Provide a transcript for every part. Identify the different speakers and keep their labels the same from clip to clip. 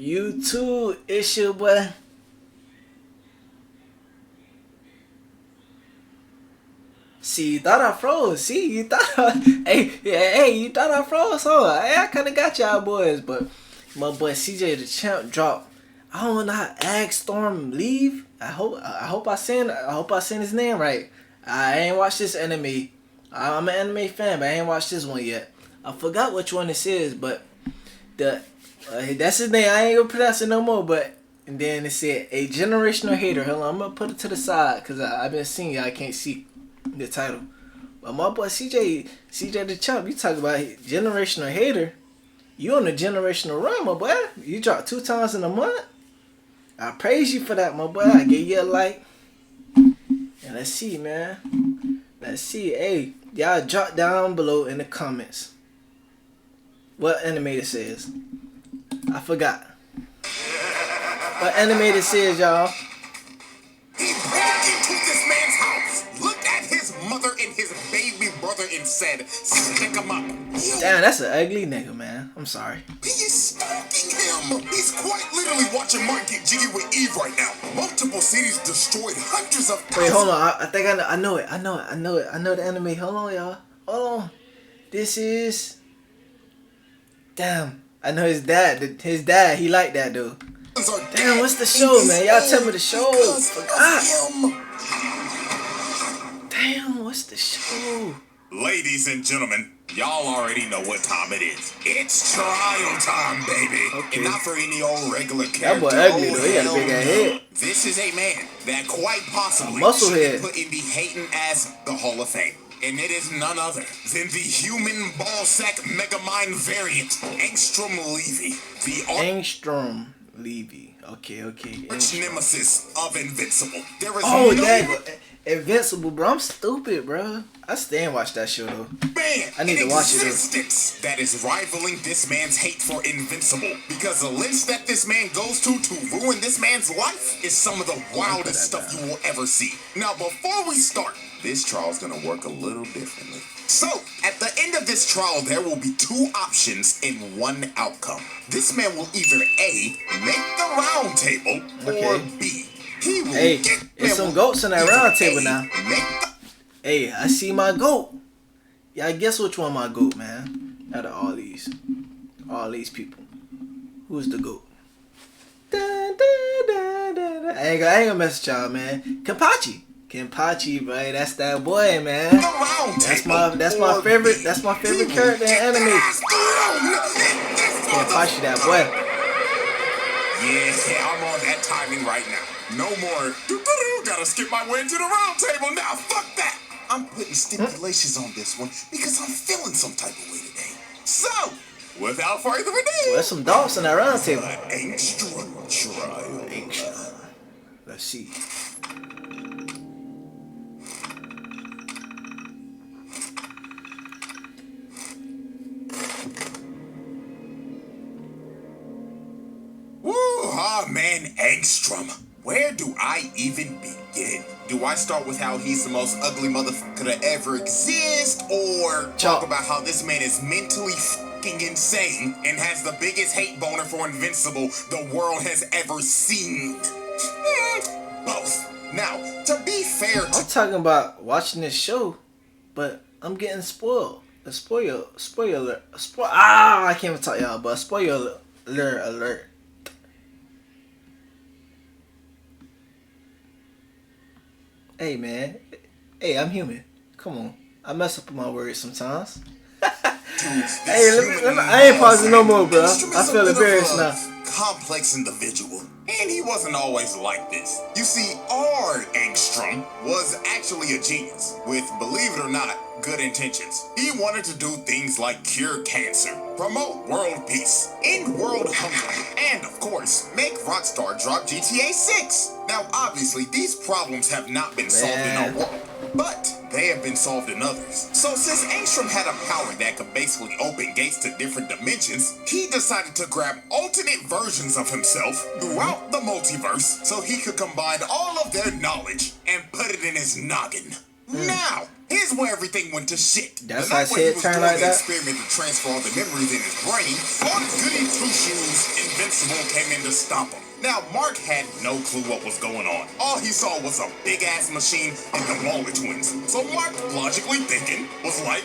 Speaker 1: You too, it's your boy. See, you thought I froze. See, you thought you thought I froze. So I kind of got y'all boys, but my boy CJ the Champ dropped. I don't know how Angstrom leave. I hope I saying his name right. I ain't watched this anime. I'm an anime fan, but I ain't watched this one yet. I forgot which one this is, but that's his name. I ain't gonna pronounce it no more. But and then it said a generational hater. Hold on, I'm gonna put it to the side because I've been seeing y'all. I can't see the title. But my boy CJ the Champ, you talk about generational hater. You on a generational run, my boy. You dropped 2 times in a month. I praise you for that, my boy. I gave you a like. And let's see, man. Let's see. Hey, y'all drop down below in the comments what anime this is. I forgot. What anime this is, y'all.
Speaker 2: He broke into this man's house, looked at his mother and his baby brother and said, stick him up.
Speaker 1: Damn, that's an ugly nigga, man. I'm sorry.
Speaker 2: He is stalking him. He's quite literally watching Mark get jiggy with Eve right now. Multiple cities destroyed, hundreds of thousands.
Speaker 1: Wait, hold on. I think I know it. I know the anime. Hold on, y'all. Hold on. This is... Damn. I know his dad. His dad, he like that, though. Damn, what's the show, man? Y'all tell me the show. Forgot. Damn, what's the show?
Speaker 2: Ladies and gentlemen, y'all already know what time it is. It's trial time, baby.
Speaker 1: Okay.
Speaker 2: And not for any old regular character.
Speaker 1: That boy ugly, though. He got a big ass head.
Speaker 2: This is a man that quite possibly
Speaker 1: muscle
Speaker 2: should
Speaker 1: head.
Speaker 2: be put in the hating ass the Hall of Fame. And it is none other than the human ballsack megamind variant, Angstrom Levy.
Speaker 1: Angstrom Levy. Okay.
Speaker 2: Arch nemesis of Invincible. There is
Speaker 1: that Invincible, bro. I'm stupid, bro. I stay and watch that show though.
Speaker 2: Man,
Speaker 1: I need to watch it.
Speaker 2: That is rivaling this man's hate for Invincible, because the lengths that this man goes to ruin this man's life is some of the wildest stuff you will ever see. Now, before we start, this trial's gonna work a little differently. So, at the end of this trial, there will be 2 options in one outcome. This man will either A, make the round table, or B, he will
Speaker 1: there's some goats in that round table now. Hey, I see my goat. Yeah, guess which one my goat, man? Out of all these people, who's the goat? I ain't gonna mess with y'all, man. Kenpachi, boy, that's that boy, man. That's my favorite character in anime. Kenpachi, that boy.
Speaker 2: Yeah, I'm on that timing right now. No more. Gotta skip my way to the round table now. Fuck that. I'm putting stipulations on this one because I'm feeling some type of way today. So, without further ado,
Speaker 1: well, there's some dogs in that round table.
Speaker 2: Angstrom trial.
Speaker 1: Angstrom. Let's see.
Speaker 2: Man, Angstrom. Where do I even begin? Do I start with how he's the most ugly motherfucker to ever exist, or talk about how this man is mentally fucking insane and has the biggest hate boner for Invincible the world has ever seen? Both. Now, to be fair,
Speaker 1: I'm talking about watching this show, but I'm getting spoiled. A spoiler alert. I can't even talk y'all, but spoiler alert. Hey man, hey, I'm human. Come on, I mess up with my words sometimes. Hey, I ain't pausing no more, bro. I feel embarrassed now.
Speaker 2: Complex individual, and he wasn't always like this. You see, our Angstrom was actually a genius with, believe it or not, good intentions. He wanted to do things like cure cancer, promote world peace, end world hunger, and of course, make Rockstar drop GTA 6. Now, obviously, these problems have not been solved in our world, but they have been solved in others. So since Angstrom had a power that could basically open gates to different dimensions, he decided to grab alternate versions of himself throughout the multiverse so he could combine all of their knowledge and put it in his noggin. Now, Here's where everything went to shit.
Speaker 1: That's
Speaker 2: the
Speaker 1: how
Speaker 2: night
Speaker 1: his
Speaker 2: when he
Speaker 1: head
Speaker 2: was
Speaker 1: turned
Speaker 2: doing
Speaker 1: like
Speaker 2: the
Speaker 1: that?
Speaker 2: experiment to transfer all the memories in his brain, Mark Goody Two Shoes Invincible came in to stop him. Now, Mark had no clue what was going on. All he saw was a big-ass machine and the Waller twins. So Mark, logically thinking, was like,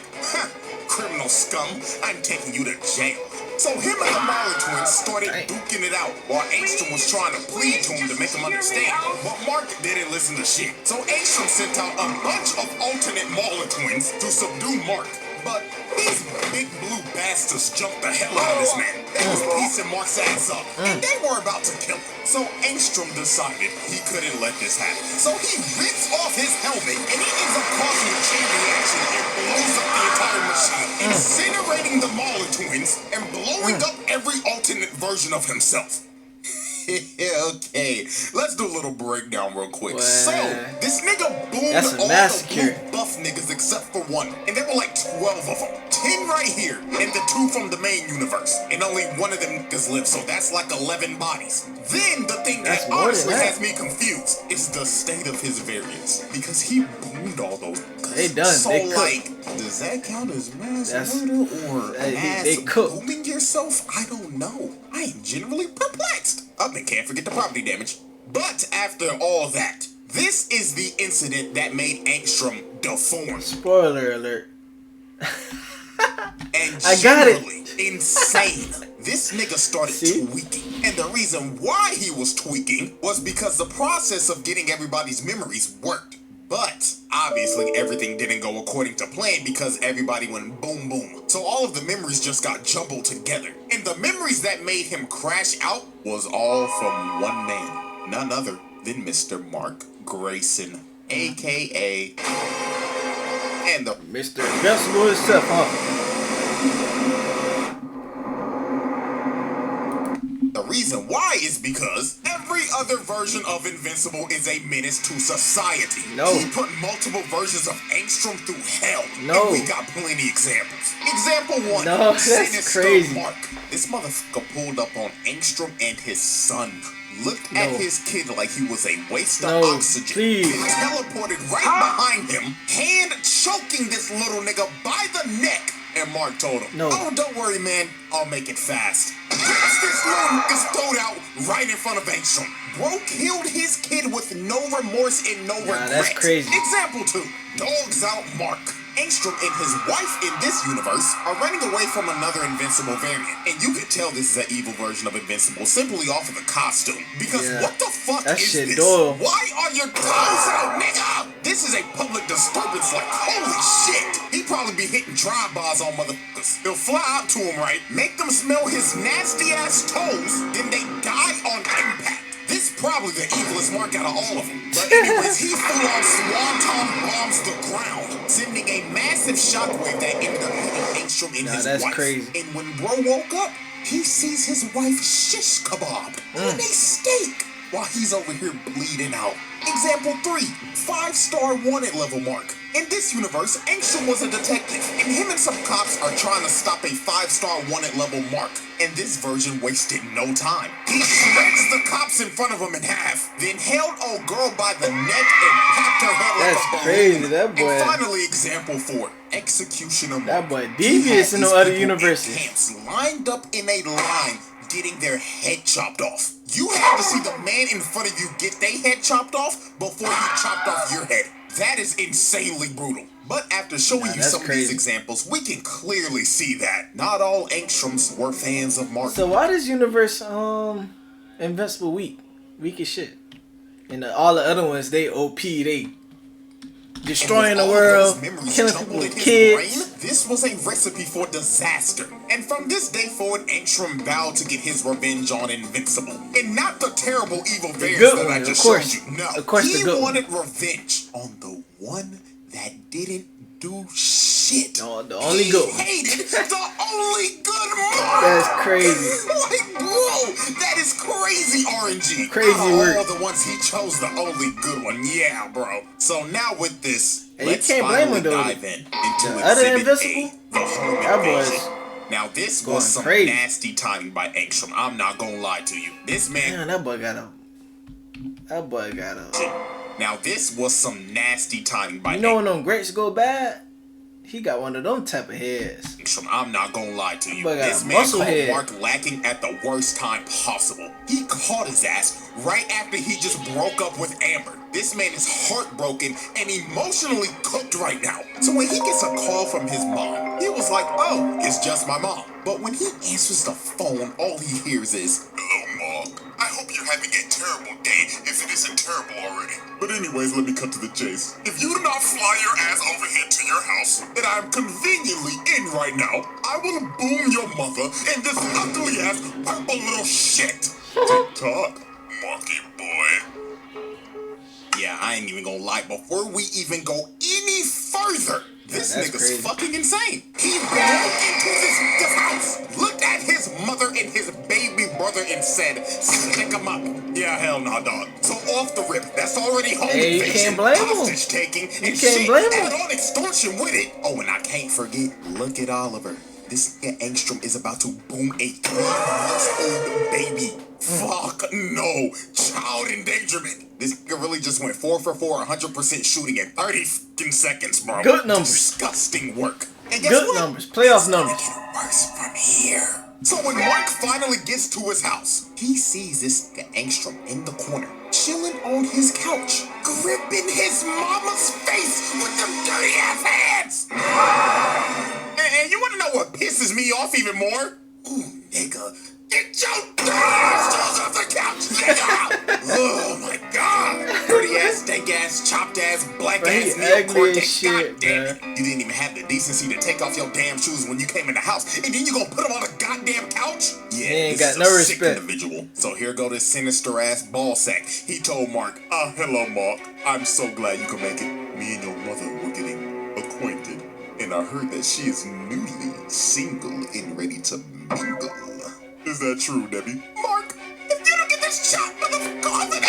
Speaker 2: criminal scum, I'm taking you to jail. So him and the Waller twins started duking it out while Angstrom was trying to plead to him to make him understand. But Mark didn't listen to shit. So Angstrom sent out a bunch of alternate Waller twins to subdue Mark. But these big blue bastards jumped the hell out of this man. They was piecing Mark's ass up, and they were about to kill him. So Angstrom decided he couldn't let this happen. So he rips off his helmet, and he ends up causing a chain reaction and blows up the entire machine, incinerating the Mauler twins and blowing up every alternate version of himself. Okay, let's do a little breakdown real quick.
Speaker 1: What?
Speaker 2: So, this nigga boomed all the blue buff niggas except for one, and there were like 12 of them. 10 right here, and the 2 from the main universe, and only one of them niggas lived, so that's like 11 bodies. Then, the thing that honestly has me confused is the state of his variants, because he boomed all those niggas.
Speaker 1: They done,
Speaker 2: so
Speaker 1: they
Speaker 2: like, does that count as mass murder or mass booming yourself? I don't know. I am generally perplexed. Up and can't forget the property damage. But after all that, this is the incident that made Angstrom deformed.
Speaker 1: Spoiler alert.
Speaker 2: And
Speaker 1: I got it.
Speaker 2: Insane. This nigga started tweaking. And the reason why he was tweaking was because the process of getting everybody's memories worked. But obviously everything didn't go according to plan because everybody went boom boom. So all of the memories just got jumbled together. And the memories that made him crash out was all from one man. None other than Mr. Mark Grayson, aka and the
Speaker 1: Mr. Invincible himself, huh?
Speaker 2: The reason why is because every other version of Invincible is a menace to society.
Speaker 1: No.
Speaker 2: He put multiple versions of Angstrom through hell.
Speaker 1: No.
Speaker 2: And we got plenty examples. Example 1.
Speaker 1: No, that's
Speaker 2: Sinister
Speaker 1: crazy.
Speaker 2: Mark. This motherfucker pulled up on Angstrom and his son. Looked at his kid like he was a waste of oxygen.
Speaker 1: Please.
Speaker 2: Then teleported right behind him, hand choking this little nigga by the neck. And Mark told him, oh, don't worry, man. I'll make it fast. Grabs this little nigga's throat out right in front of Angstrom. Bro killed his kid with no remorse and no regret.
Speaker 1: That's crazy.
Speaker 2: Example 2. Dogs out Mark. Angstrom and his wife in this universe are running away from another Invincible variant. And you can tell this is an evil version of Invincible simply off of the costume. Because what the fuck is this? Why are your clothes out, nigga? This is a public disturbance like, holy shit. He probably be hitting drive-bys on motherfuckers. He'll fly up to him, right? Make them smell his nasty-ass toes. Then they die on impact. This probably the evilest Mark out of all of them. But anyways, he full-on swanton bombs the ground, sending a massive shockwave that ended up hitting Angstrom and his wife.
Speaker 1: Crazy.
Speaker 2: And when bro woke up, he sees his wife shish kebab on a steak while he's over here bleeding out. Example 3, 5-star wanted level Mark. In this universe, Angstrom was a detective, and him and some cops are trying to stop a 5-star wanted level Mark. And this version wasted no time. He shreds the cops in front of him in half, then held old girl by the neck and popped her head like a balloon.
Speaker 1: Crazy, that boy.
Speaker 2: And finally, example 4, Executioner Mark.
Speaker 1: That boy devious in the other universes.
Speaker 2: Camps lined up in a line, getting their head chopped off. You have to see the man in front of you get their head chopped off before he chopped off your head. That is insanely brutal. But after showing you some of these examples, we can clearly see that not all Angstroms were fans of Mark.
Speaker 1: So why does universe Invincible weak? Weak as shit. And all the other ones, they OP, they destroying the world, killing people with kids.
Speaker 2: This was a recipe for disaster. And from this day forward, Angstrom vowed to get his revenge on Invincible. And not the terrible evil variants that I just showed you. No, he wanted revenge on the one that didn't do shit.
Speaker 1: No, the only good one.
Speaker 2: He hated the only good Mark.
Speaker 1: That's crazy.
Speaker 2: Like, bro, that is crazy RNG.
Speaker 1: Crazy work.
Speaker 2: All the ones he chose the only good one. Yeah, bro. So now with this, let's
Speaker 1: you can't blame
Speaker 2: finally
Speaker 1: him, though.
Speaker 2: dive into
Speaker 1: Other
Speaker 2: Exhibit A,
Speaker 1: Invincible?
Speaker 2: the home
Speaker 1: That
Speaker 2: invasion. Now this was some
Speaker 1: crazy.
Speaker 2: nasty timing by Angstrom. I'm not gonna lie to you. This man.
Speaker 1: Man, that boy got a.
Speaker 2: Now this was some nasty timing by
Speaker 1: You know when them grapes go bad? He got one of them type of heads.
Speaker 2: I'm not gonna lie to you.
Speaker 1: But got
Speaker 2: This
Speaker 1: a
Speaker 2: man
Speaker 1: muscle
Speaker 2: caught
Speaker 1: head.
Speaker 2: Mark lacking at the worst time possible. He caught his ass right after he just broke up with Amber. This man is heartbroken and emotionally cooked right now. So when he gets a call from his mom, he was like, oh, it's just my mom. But when he answers the phone, all he hears is, hello, Mark. I hope you're having a terrible day, if it isn't terrible already. But anyways, let me cut to the chase. If you do not fly your ass over here to your house that I'm conveniently in right now, I will boom your mother and this ugly ass purple little shit. Tick-tock, Marky boy. Yeah, I ain't even gonna lie. Before we even go any further, this nigga's
Speaker 1: crazy.
Speaker 2: fucking insane. He broke into this house, looked at his mother and his baby brother and said, stick him up. Yeah, hell nah, dog. So off the rip, that's already home
Speaker 1: Hey, you
Speaker 2: invasion,
Speaker 1: can't blame him.
Speaker 2: hostage taking, and
Speaker 1: can't
Speaker 2: shit.
Speaker 1: blame him.
Speaker 2: Add on extortion with it. Oh, and I can't forget, look at Oliver. This nigga Angstrom is about to boom a 3-month-old baby. Fuck no. Child endangerment. This nigga really just went 4 for 4, 100% shooting in 30 fucking seconds, bro.
Speaker 1: Good numbers.
Speaker 2: Disgusting work. And guess
Speaker 1: Good
Speaker 2: what?
Speaker 1: numbers. Playoff
Speaker 2: It's gonna
Speaker 1: numbers.
Speaker 2: get worse from here. So when Mark finally gets to his house, he sees this nigga Angstrom in the corner, chilling on his couch, gripping his mama's face with them dirty ass hands. And you wanna know what pisses me off even more? Ooh, nigga, get your dirty ass off the couch, nigga! Oh my god! Dirty ass, dank ass, chopped ass, black
Speaker 1: Bro, he
Speaker 2: ass, Neo
Speaker 1: ugly
Speaker 2: Cortex,
Speaker 1: as shit,
Speaker 2: god damn it.
Speaker 1: man.
Speaker 2: You didn't even have the decency to take off your damn shoes when you came in the house, and then you gonna put them on a goddamn couch? Yeah,
Speaker 1: He ain't
Speaker 2: this
Speaker 1: got
Speaker 2: is
Speaker 1: no
Speaker 2: a sick
Speaker 1: respect.
Speaker 2: individual. So here go this sinister ass ball sack. He told Mark, hello Mark, I'm so glad you can make it. Me and your mother were getting acquainted, and I heard that she is newly single and ready to mingle. Is that true, Debbie? Mark, if you don't get this shot, motherfucker,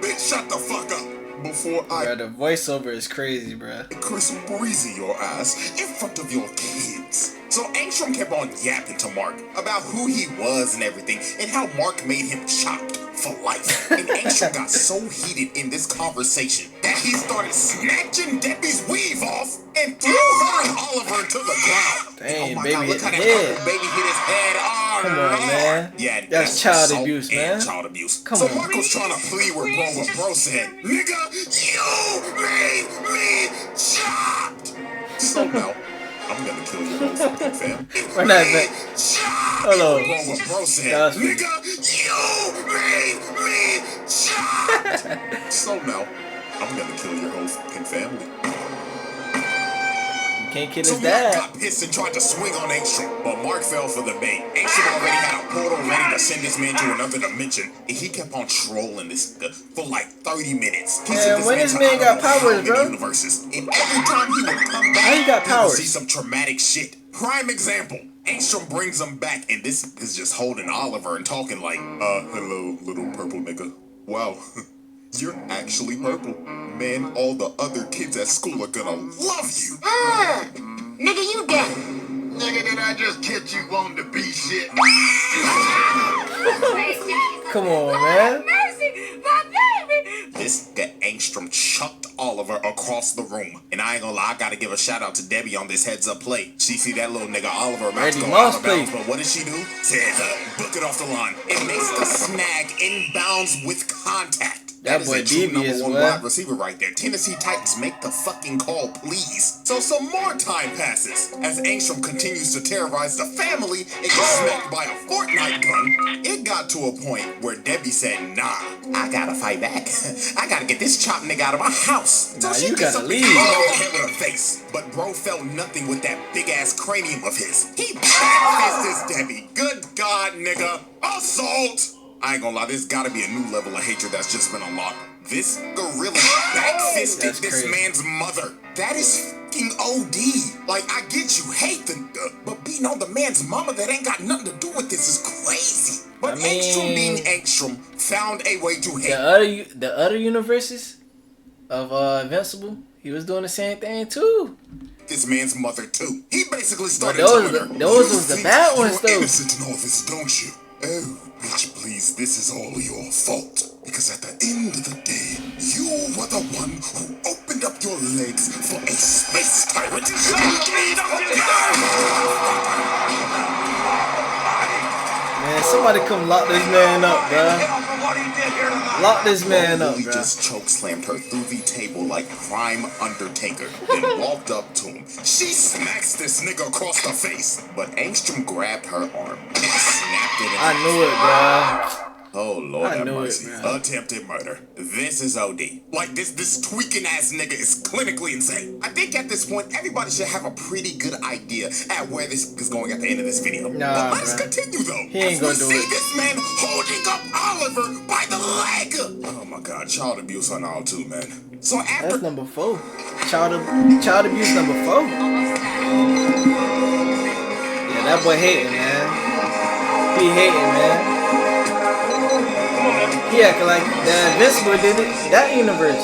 Speaker 2: bitch, shut the fuck up. Before I
Speaker 1: Bro, the voiceover is crazy, bro.
Speaker 2: Chris Breezy your ass in front of your kids. So Angstrom kept on yapping to Mark about who he was and everything, and how Mark made him chopped for life. And Angstrom got so heated in this conversation that he started snatching Debbie's weave off and threw her and Oliver to the ground.
Speaker 1: Dang,
Speaker 2: Oh my
Speaker 1: baby
Speaker 2: God, look
Speaker 1: hit
Speaker 2: how
Speaker 1: the
Speaker 2: that
Speaker 1: head.
Speaker 2: purple baby hit his head. Oh,
Speaker 1: Come on,
Speaker 2: Lord.
Speaker 1: man.
Speaker 2: Yeah,
Speaker 1: That's child
Speaker 2: assault
Speaker 1: abuse,
Speaker 2: and
Speaker 1: man.
Speaker 2: Child abuse.
Speaker 1: Come
Speaker 2: so
Speaker 1: on.
Speaker 2: Mark was trying to plead with bro, but bro said, nigga, you made me chopped. So now, I'm gonna kill your whole fucking fam.
Speaker 1: Run that back. Hello.
Speaker 2: Bro said,
Speaker 1: That's-
Speaker 2: nigga, you made me chopped. So now, I'm gonna kill your whole fucking family.
Speaker 1: Can't kill
Speaker 2: So
Speaker 1: his
Speaker 2: Mark
Speaker 1: dad.
Speaker 2: got pissed and tried to swing on Angstrom, but Mark fell for the bait. Angstrom already had a portal ready to send this man to another dimension, and he kept on trolling this nigga for like 30 minutes. He sent
Speaker 1: Man, when this
Speaker 2: to
Speaker 1: man
Speaker 2: I don't
Speaker 1: got
Speaker 2: know how
Speaker 1: powers,
Speaker 2: many
Speaker 1: bro?
Speaker 2: universes, and every time he would come back,
Speaker 1: How he got
Speaker 2: would
Speaker 1: powers?
Speaker 2: see some traumatic shit. Prime example. Angstrom brings him back, and this is just holding Oliver and talking like, hello, little purple nigga. Wow, you're actually purple. Man, all the other kids at school are gonna love you.
Speaker 3: Nigga, you dead.
Speaker 2: Nigga, did I just catch you on the beat shit?
Speaker 1: Come on, man.
Speaker 3: Mercy, my baby.
Speaker 2: This guy Angstrom chucked Oliver across the room. And I ain't gonna lie, I gotta give a shout out to Debbie on this heads up play. She see that little nigga Oliver about to
Speaker 1: Randy
Speaker 2: go
Speaker 1: Moss
Speaker 2: out of bounds,
Speaker 1: play.
Speaker 2: but what does she do? Says, book it off the line. It makes the snag inbounds with contact.
Speaker 1: That
Speaker 2: is
Speaker 1: boy
Speaker 2: a true
Speaker 1: devious,
Speaker 2: number one
Speaker 1: boy.
Speaker 2: wide receiver right there. Tennessee Titans, make the fucking call, please. So some more time passes as Angstrom continues to terrorize the family and gets smacked by a Fortnite gun. It got to a point where Debbie said, nah, I gotta fight back. I gotta get this chopped nigga out of my house.
Speaker 1: Nah,
Speaker 2: she
Speaker 1: you
Speaker 2: gets
Speaker 1: gotta
Speaker 2: up
Speaker 1: leave.
Speaker 2: and hit him over the head with her face. But bro felt nothing with that big ass cranium of his. He backfisted Debbie. Good God, nigga. Assault! I ain't gonna lie, there's gotta be a new level of hatred that's just been unlocked. This gorilla backfisted
Speaker 1: That's
Speaker 2: this
Speaker 1: crazy.
Speaker 2: man's mother. That is fucking OD. Like, I get you hate the nigga, but beating on the man's mama that ain't got nothing to do with this is crazy. But
Speaker 1: I mean,
Speaker 2: Angstrom being Angstrom found a way to hate.
Speaker 1: The other universes of Invincible, he was doing the same thing too.
Speaker 2: This man's mother too. He basically
Speaker 1: But
Speaker 2: started
Speaker 1: those
Speaker 2: telling her,
Speaker 1: those
Speaker 2: "You
Speaker 1: was the
Speaker 2: think
Speaker 1: bad ones
Speaker 2: you're
Speaker 1: though.
Speaker 2: innocent in all this, don't you? Oh, bitch, please, this is all your fault. Because at the end of the day, you were the one who opened up your legs for a space tyrant.
Speaker 1: Man, somebody come lock this man up, bruh. Lock this man up,
Speaker 2: Levy
Speaker 1: bruh.
Speaker 2: just chokeslammed her through the table like Prime Undertaker, then walked up to him. She smacks this nigga across the face, but Angstrom grabbed her arm and snapped it in
Speaker 1: I knew it, bruh.
Speaker 2: Oh, Lord
Speaker 1: I
Speaker 2: have
Speaker 1: knew it,
Speaker 2: mercy.
Speaker 1: man.
Speaker 2: Attempted murder. This is OD. Like, this tweaking ass nigga is clinically insane. I think at this point, everybody should have a pretty good idea at where this is going at the end of this video.
Speaker 1: Nah,
Speaker 2: but let's
Speaker 1: bruh.
Speaker 2: continue, though.
Speaker 1: He ain't
Speaker 2: as
Speaker 1: gonna
Speaker 2: we
Speaker 1: do
Speaker 2: see
Speaker 1: it.
Speaker 2: this man holding up Oliver by the leg. Oh, my God. Child abuse on all, too, man. So after...
Speaker 1: That's number 4. Child abuse number 4. Yeah, that boy hating, man. He hating, man. He acting like the Invincible did it. That universe.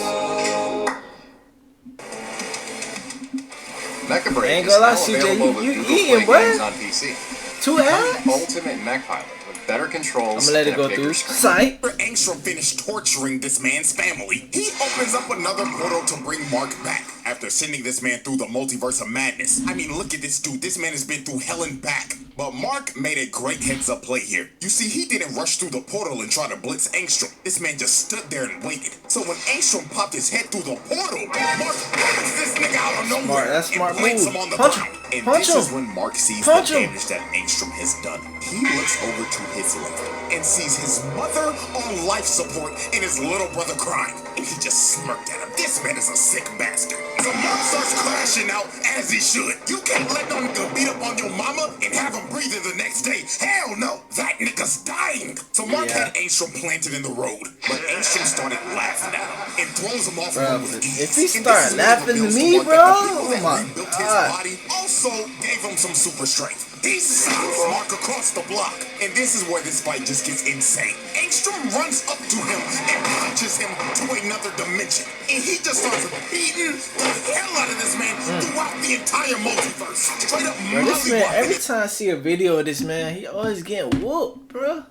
Speaker 4: Mecha Break
Speaker 1: Ain't
Speaker 4: is
Speaker 1: gonna lie,
Speaker 4: now
Speaker 1: CJ,
Speaker 4: available with
Speaker 1: you
Speaker 4: Google
Speaker 1: eating,
Speaker 4: Play
Speaker 1: boy.
Speaker 4: games on PC.
Speaker 1: 2
Speaker 4: Become
Speaker 1: ads?
Speaker 4: the ultimate mech pilot with better controls.
Speaker 1: I'ma let it
Speaker 4: and a
Speaker 1: go
Speaker 4: bigger
Speaker 1: through.
Speaker 4: screen.
Speaker 1: Sight.
Speaker 2: After Angstrom finished torturing this man's family, he opens up another portal to bring Mark back. After sending this man through the multiverse of madness. I mean, look at this dude. This man has been through hell and back. But Mark made a great heads-up play here. You see, he didn't rush through the portal and try to blitz Angstrom. This man just stood there and waited. So when Angstrom popped his head through the portal, Mark punches this nigga out of nowhere.
Speaker 1: Smart, that's smart
Speaker 2: and plants
Speaker 1: move.
Speaker 2: him on the
Speaker 1: Punch
Speaker 2: ground.
Speaker 1: him.
Speaker 2: And
Speaker 1: Punch
Speaker 2: this
Speaker 1: him.
Speaker 2: is when Mark sees
Speaker 1: Punch
Speaker 2: the
Speaker 1: him.
Speaker 2: damage that Angstrom has done. He looks over to his left and sees his mother on life support and his little brother crying. And he just smirked at him. This man is a sick bastard. So Mark starts crashing out as he should. You can't let no nigga beat up on your mama and have him breathing the next day. Hell no. That nigga's dying. So Mark
Speaker 1: Yeah.
Speaker 2: had Angstrom planted in the road. But Angstrom started laughing at him and throws him off
Speaker 1: Bro,
Speaker 2: with ease.
Speaker 1: if he
Speaker 2: And
Speaker 1: start
Speaker 2: this is
Speaker 1: laughing
Speaker 2: reveals
Speaker 1: to
Speaker 2: to
Speaker 1: me,
Speaker 2: Mark
Speaker 1: bro,
Speaker 2: that the people
Speaker 1: oh
Speaker 2: that
Speaker 1: my
Speaker 2: rebuilt
Speaker 1: God.
Speaker 2: his body also gave him some super strength. He stops Mark across the block. And this is where this fight just gets insane. Angstrom runs up to him and punches him to another dimension. And he just starts beating the hell out of this man throughout the entire multiverse. Straight up
Speaker 1: Bro, this man, every
Speaker 2: mollywhopping.
Speaker 1: time I see a video of this man, he always getting whooped, bro.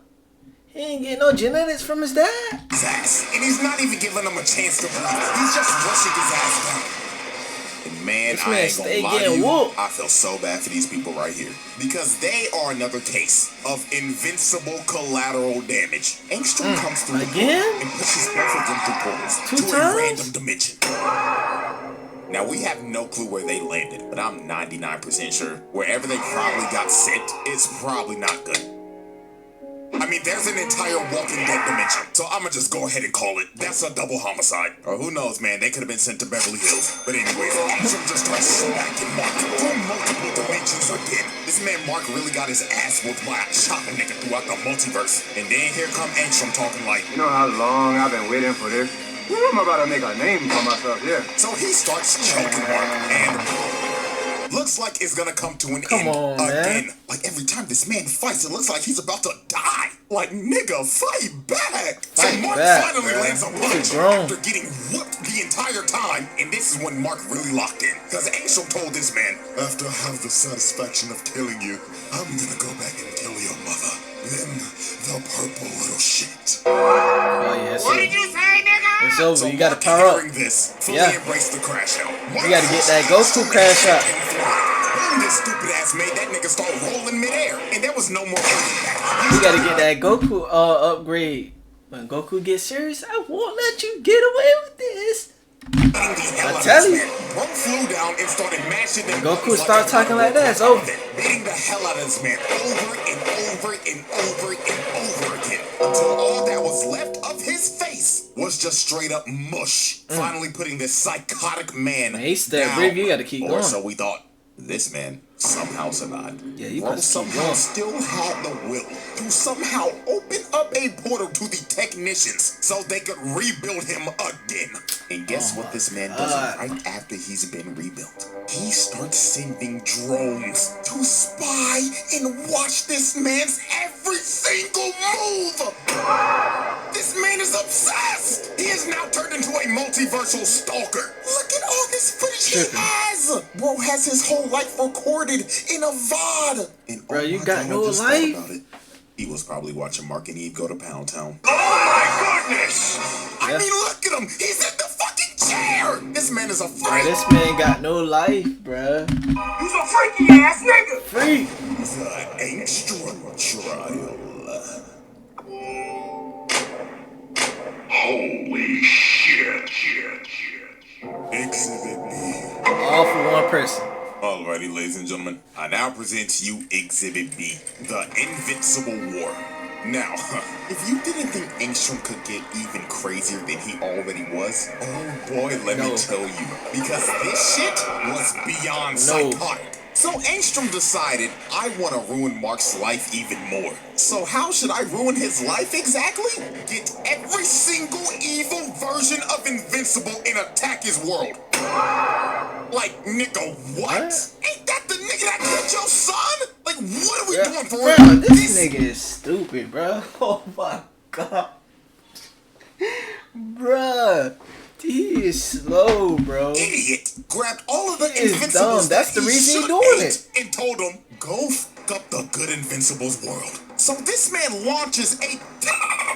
Speaker 1: He ain't getting no genetics from his dad.
Speaker 2: His ass. And he's not even giving him a chance to breathe. He's just rushing his ass down. And man,
Speaker 1: This
Speaker 2: I
Speaker 1: man
Speaker 2: ain't gonna
Speaker 1: stay
Speaker 2: lie to
Speaker 1: getting
Speaker 2: you,
Speaker 1: whooped.
Speaker 2: I feel so bad for these people right here. Because they are another case of invincible collateral damage. Angstrom comes through the
Speaker 1: Again?
Speaker 2: portal and pushes both of them through portals
Speaker 1: 2
Speaker 2: to
Speaker 1: times?
Speaker 2: a random dimension. Now, we have no clue where they landed, but I'm 99% sure wherever they probably got sent, it's probably not good. I mean, there's an entire Walking Dead dimension, so I'ma just go ahead and call it. That's a double homicide. Or who knows, man, they could have been sent to Beverly Hills. But anyways, Angstrom just starts smacking Mark through multiple dimensions again. This man Mark really got his ass whooped by a chopping nigga throughout the multiverse. And then here come Angstrom talking like,
Speaker 5: You know how long I've been waiting for this? I'm about to make a name for myself here.
Speaker 2: so he starts choking Mark, and looks like it's gonna come to an
Speaker 1: Come
Speaker 2: end
Speaker 1: on, man.
Speaker 2: again. Like every time this man fights, it looks like he's about to die. Like, nigga, fight back. So
Speaker 1: Fight
Speaker 2: Mark
Speaker 1: back,
Speaker 2: finally
Speaker 1: man.
Speaker 2: lands a
Speaker 1: This
Speaker 2: punch
Speaker 1: is grown.
Speaker 2: after getting whooped the entire time. And this is when Mark really locked in. Because Angstrom told this man, after I have the satisfaction of killing you, I'm gonna go back and kill your mother. Then the purple little shit.
Speaker 1: Oh yeah, it's
Speaker 3: What
Speaker 1: over.
Speaker 3: did you say, nigga?
Speaker 1: It's over.
Speaker 2: So
Speaker 1: You gotta
Speaker 2: Mark,
Speaker 1: power up.
Speaker 2: hearing this, fully
Speaker 1: Yeah.
Speaker 2: embraced the crash out.
Speaker 1: You gotta get that Goku crash out.
Speaker 2: Boom, this stupid ass made that nigga start rolling midair, and there was no more coming back.
Speaker 1: You gotta get that Goku upgrade. When Goku gets serious, I won't let you get away with this.
Speaker 2: I
Speaker 1: tell you.
Speaker 2: Bro flew down and started mashing them.
Speaker 1: Goku
Speaker 2: buttons
Speaker 1: start
Speaker 2: like
Speaker 1: talking
Speaker 2: a
Speaker 1: like that, it's over.
Speaker 2: Beating the hell out of this man over and over and over and over again. Until all that was left of his face was just straight up mush. Finally putting this psychotic man
Speaker 1: Ace that
Speaker 2: down.
Speaker 1: rib, you gotta keep
Speaker 2: Or
Speaker 1: going.
Speaker 2: so we thought. This man somehow survived.
Speaker 1: Yeah, you
Speaker 2: Bro
Speaker 1: must keep
Speaker 2: somehow
Speaker 1: going.
Speaker 2: still had the will to somehow open up a portal to the technicians so they could rebuild him again. And guess what this man does right after he's been rebuilt? He starts sending drones to spy and watch this man's every single move. This man is obsessed. He is now turned into a multiversal stalker. Look at all this footage he
Speaker 1: Tripping.
Speaker 2: has. Bro has his whole life recorded in a VOD. And
Speaker 1: Bro, you
Speaker 2: my
Speaker 1: got
Speaker 2: God, I
Speaker 1: no
Speaker 2: just thought
Speaker 1: life?
Speaker 2: about it. He was probably watching Mark and Eve go to Pound Town.
Speaker 6: Oh my goodness!
Speaker 2: I mean, look at him. He's in the fucking chair. This man is a
Speaker 1: Bro,
Speaker 2: freak.
Speaker 1: this man got no life, bruh.
Speaker 6: You's a freaky ass nigga!
Speaker 1: Freak.
Speaker 2: The Angstrom trial.
Speaker 6: Holy shit.
Speaker 2: Exhibit B.
Speaker 1: All for one person.
Speaker 2: Alrighty, ladies and gentlemen, I now present to you Exhibit B, the Invincible War. Now, if you didn't think Angstrom could get even crazier than he already was, oh boy, let me tell you, because this shit was beyond psychotic. So Angstrom decided, I want to ruin Mark's life even more. So how should I ruin his life exactly? Get every single evil version of Invincible and attack his world. Like, nigga, what? Ain't that the nigga that killed your son? Like, what are we doing for
Speaker 1: bro,
Speaker 2: real?
Speaker 1: this nigga is stupid, bro. Oh my god. Bruh. He is slow, bro.
Speaker 2: Idiot grabbed all of the
Speaker 1: He is
Speaker 2: Invincibles
Speaker 1: dumb. That's
Speaker 2: that
Speaker 1: the
Speaker 2: he
Speaker 1: reason he
Speaker 2: should
Speaker 1: doing
Speaker 2: hate
Speaker 1: it.
Speaker 2: and told him, go fuck up the good Invincibles world. So this man launches a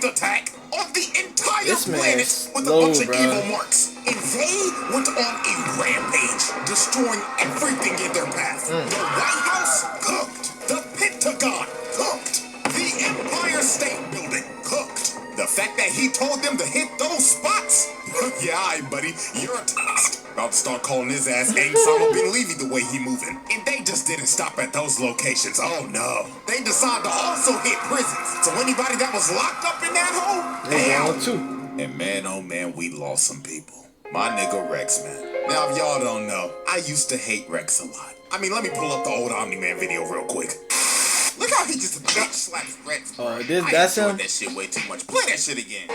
Speaker 2: attack on the entire
Speaker 1: This man
Speaker 2: planet
Speaker 1: is
Speaker 2: with
Speaker 1: slow,
Speaker 2: a bunch of
Speaker 1: bro.
Speaker 2: evil marks. And they went on a rampage, destroying everything in their path. The White House, cooked. The Pentagon, cooked. The Empire State Building, cooked. The fact that he told them to hit those spots? Yeah, alright, buddy, you're a toast. About to start calling his ass Angstrom bin Levy the way he moving. And they just didn't stop at those locations. Oh no. They decided to also hit prisons. So anybody that was locked up in that hole?
Speaker 1: They
Speaker 2: Damn.
Speaker 1: wrong too.
Speaker 2: And man, oh man, we lost some people. My nigga Rex, man. Now, if y'all don't know, I used to hate Rex a lot. I mean, let me pull up the old Omni-Man video real quick. Look how he just bitch slaps Rex.
Speaker 1: Oh,
Speaker 2: I
Speaker 1: that's him?
Speaker 2: enjoyed that shit way too much. Play that shit again.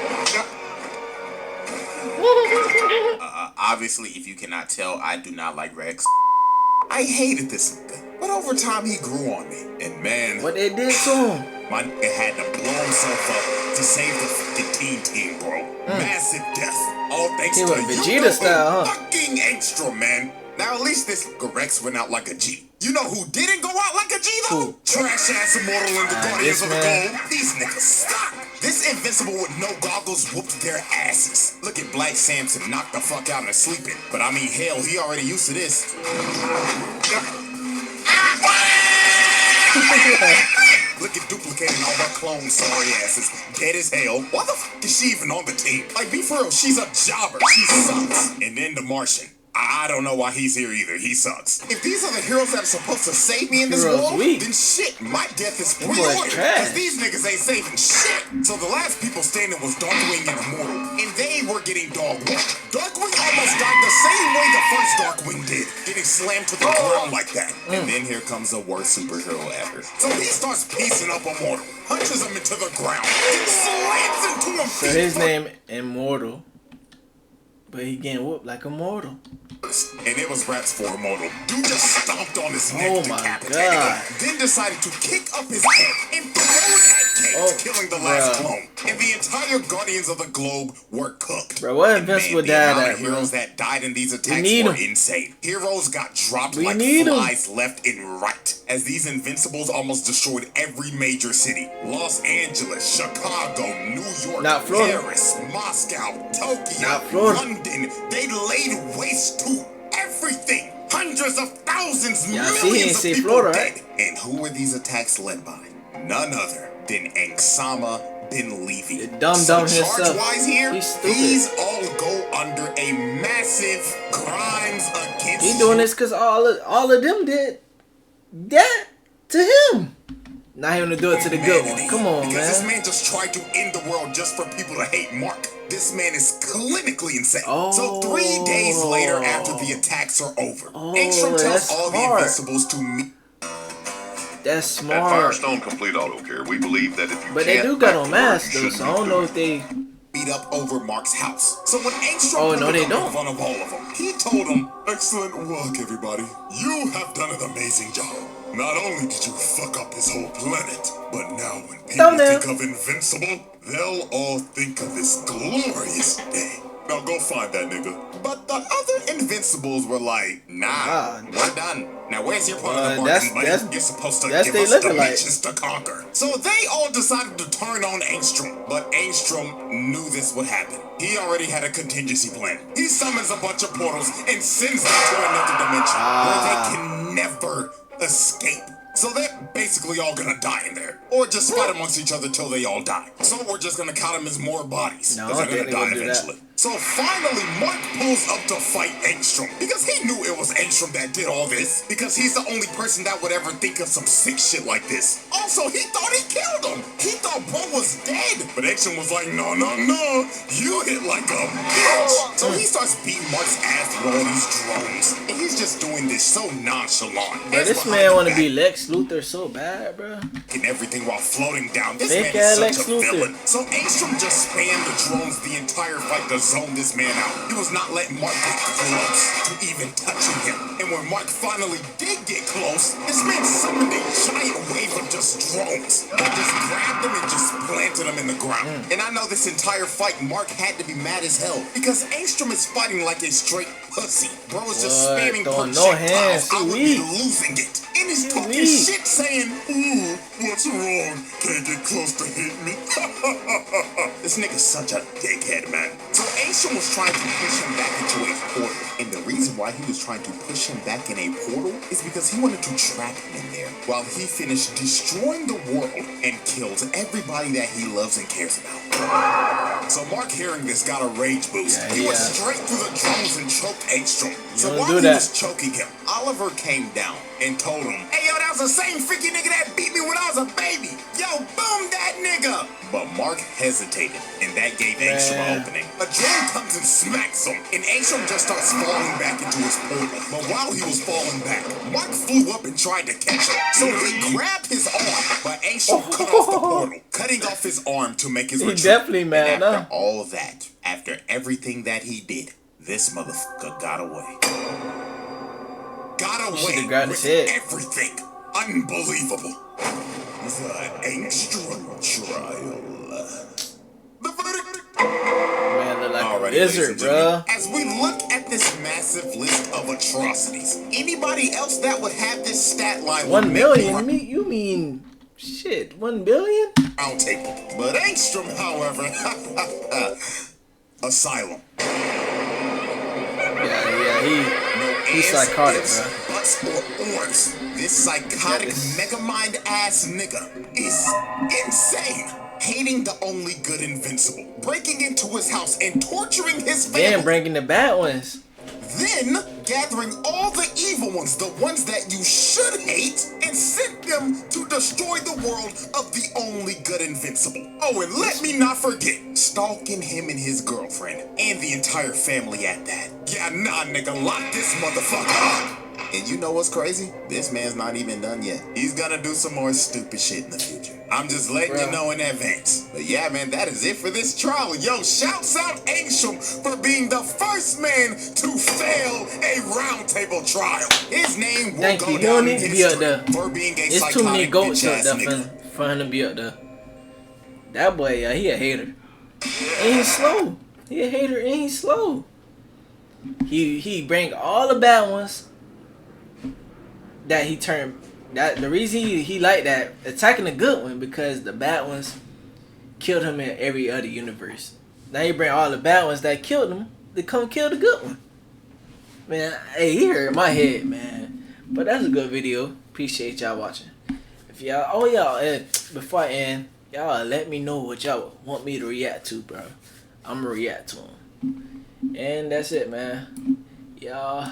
Speaker 2: Obviously, if you cannot tell, I do not like Rex. I hated this nigga, but over time he grew on me. And man,
Speaker 1: What they did to him?
Speaker 2: my nigga had to blow himself up to save the fucking team, bro. Massive death. All thanks
Speaker 1: He
Speaker 2: to
Speaker 1: went
Speaker 2: you
Speaker 1: Vegeta
Speaker 2: know
Speaker 1: style,
Speaker 2: who,
Speaker 1: huh?
Speaker 2: fucking Angstrom, man. Now at least this nigga Rex went out like a G. You know who didn't go out like a G though?
Speaker 1: Who?
Speaker 2: Trash ass Immortal and the Guardians
Speaker 1: this
Speaker 2: of the
Speaker 1: man.
Speaker 2: Gold. These niggas suck. This Invincible with no goggles whooped their asses. Look at Black Samson knocked the fuck out and sleeping. But I mean, hell, he already used to this. Look at duplicating all her clones, sorry asses. Dead as hell. Why the fuck is she even on the team? Like, be for real, she's a jobber. She sucks. And then the Martian. I don't know why he's here either. He sucks. If these are the heroes that are supposed to save me in this
Speaker 1: Heroes
Speaker 2: world,
Speaker 1: weak.
Speaker 2: then shit, my death is
Speaker 1: Them boys
Speaker 2: pre-ordered.
Speaker 1: trash.
Speaker 2: Because these niggas ain't saving shit. So the last people standing was Darkwing and Immortal. And they were getting dog walked. Darkwing almost died the same way the first Darkwing did. Getting slammed to the ground like that. And then here comes the worst superhero ever. So he starts piecing up Immortal. Punches him into the ground. Then slams into him.
Speaker 1: So his name Immortal. But he getting whooped like Immortal.
Speaker 2: And it was raps for Immortal. Dude just stomped on his neck,
Speaker 1: Oh my
Speaker 2: decapitating
Speaker 1: God.
Speaker 2: him, then decided to kick up his head and throw it at Kate, killing the last
Speaker 1: bruh.
Speaker 2: clone. And the entire Guardians of the Globe were cooked.
Speaker 1: Bro, what
Speaker 2: And
Speaker 1: Invincible
Speaker 2: man, the
Speaker 1: died
Speaker 2: amount
Speaker 1: at,
Speaker 2: of
Speaker 1: bro?
Speaker 2: heroes that died in these attacks
Speaker 1: need
Speaker 2: were
Speaker 1: 'em.
Speaker 2: insane. Heroes got dropped
Speaker 1: We
Speaker 2: like
Speaker 1: need 'em.
Speaker 2: flies left and right, as these Invincibles almost destroyed every major city. Los Angeles, Chicago, New York,
Speaker 1: Not Florida.
Speaker 2: Paris, Moscow, Tokyo,
Speaker 1: Not Florida.
Speaker 2: London. They laid waste to everything. Hundreds of thousands,
Speaker 1: Yeah, I see he
Speaker 2: millions
Speaker 1: ain't
Speaker 2: of
Speaker 1: say
Speaker 2: people
Speaker 1: Florida,
Speaker 2: dead.
Speaker 1: right?
Speaker 2: And who were these attacks led by? None other than Angstrom bin Levy.
Speaker 1: The dumb himself.
Speaker 2: Charge-wise here,
Speaker 1: He's stupid.
Speaker 2: these all go under a massive crimes against
Speaker 1: He doing this because all of them did that to him. Not him to do it to the good one. Come on,
Speaker 2: because this
Speaker 1: man.
Speaker 2: man just tried to end the world just for people to hate Mark. This man is clinically insane. So 3 days later, after the attacks are over, Angstrom tells
Speaker 1: that's
Speaker 2: all the
Speaker 1: smart.
Speaker 2: Invincibles to meet.
Speaker 1: That's
Speaker 6: At
Speaker 1: smart.
Speaker 6: Firestone Complete Auto Care, we believe that if you
Speaker 1: But they
Speaker 6: can't
Speaker 1: do got
Speaker 6: back
Speaker 1: on
Speaker 6: to
Speaker 1: masks
Speaker 6: work,
Speaker 1: though,
Speaker 6: you
Speaker 1: so I don't know if they.
Speaker 2: Beat up over Mark's house. So when Angstrom
Speaker 1: Oh, no,
Speaker 2: pulled
Speaker 1: they
Speaker 2: up
Speaker 1: don't.
Speaker 2: in front of all of them, he told them, "Excellent work, everybody. You have done an amazing job. Not only did you fuck up his whole planet, but now when people
Speaker 1: Thumbnail.
Speaker 2: think of Invincible, they'll all think of this glorious day." Now go find that nigga. But the other Invincibles were like, nah, we're done. Now where's your part of the bargain, buddy? You're supposed to give us dimensions to conquer. So they all decided to turn on Angstrom. But Angstrom knew this would happen. He already had a contingency plan. He summons a bunch of portals and sends them to another dimension where they can never escape. So they're basically all gonna die in there. Or just fight amongst each other till they all die. So we're just gonna count them as more bodies. Because they're gonna die eventually. So finally, Mark pulls up to fight Angstrom. Because he knew it was Angstrom that did all this. Because he's the only person that would ever think of some sick shit like this. Also, he thought he killed him. He thought bro was dead. But Angstrom was like, no, no, no. You hit like a bitch. So he starts beating Mark's ass with all these drones. And he's just doing this so nonchalant.
Speaker 1: But this man want to be Lex Luthor so bad, bro.
Speaker 2: And everything while floating down. This man is such a villain. So Angstrom just spammed the drones the entire fight to zone this man out. He was not letting Mark get close to even touching him. And when Mark finally did get close, this man summoned a giant wave of just drones. He just grabbed them and just planted them in the ground. And I know this entire fight, Mark had to be mad as hell because Angstrom is fighting like a straight pussy. Bro is just spamming projectiles. I would be losing it. And he's talking shit saying, ooh, what's wrong? Can't get close to hit me. This nigga's such a dickhead, man. So Angstrom was trying to push him back into a portal. And the reason why he was trying to push him back in a portal is because he wanted to trap him in there while he finished destroying the world and killed everybody that he loves and cares about. So Mark, hearing this, got a rage boost. He went straight through the drones and choked Angstrom. So while he was choking him, Oliver came down and told him, hey, yo, that was the same freaky nigga that beat me when I was a baby. Yo, boom that nigga. But Mark hesitated, and that gave Angstrom an opening. A drone comes and smacks him, and Angstrom just starts falling back into his portal. But while he was falling back, Mark flew up and tried to catch him. So he grabbed his arm, but Angstrom cut off the portal, cutting off his arm to make his retreat.
Speaker 1: He definitely mad,
Speaker 2: and after all that, after everything that he did, this motherfucker got away. Got away with everything. Unbelievable. The Angstrom trial. The verdict.
Speaker 1: Man, look like a lizard, bro.
Speaker 2: As we look at this massive list of atrocities, anybody else that would have this stat line
Speaker 1: 1 million? You mean shit? 1 billion?
Speaker 2: Round table. But Angstrom, however, asylum.
Speaker 1: Yeah, he's psychotic, bro.
Speaker 2: Butts or orbs. This psychotic megamind ass nigga is insane. Hating the only good Invincible, breaking into his house and torturing his family.
Speaker 1: Then bringing the bad ones.
Speaker 2: Then gathering all the evil ones, the ones that you should hate, and sent them to destroy the world of the only good Invincible. Oh, and let me not forget, stalking him and his girlfriend, and the entire family at that. Yeah, nah, nigga, lock this motherfucker up. And you know what's crazy? This man's not even done yet. He's gonna do some more stupid shit in the future. I'm just letting you know in advance. But yeah, man, that is it for this trial. Yo, shouts out Angstrom for being the first man to fail a roundtable trial. His name will go down in history for being a
Speaker 1: it's too many
Speaker 2: psychotic
Speaker 1: goats
Speaker 2: bitch-ass
Speaker 1: up there
Speaker 2: nigga.
Speaker 1: for him to be up there. That boy, yeah, he a hater. And he's slow. He a hater and he's slow. He bring all the bad ones that he turned. That the reason he like that attacking the good one because the bad ones killed him in every other universe. Now you bring all the bad ones that killed him to come kill the good one. Man, hey, he hurt my head, man. But that's a good video. Appreciate y'all watching. If y'all, before I end, y'all let me know what y'all want me to react to, bro. I'ma react to them. And that's it, man. Y'all.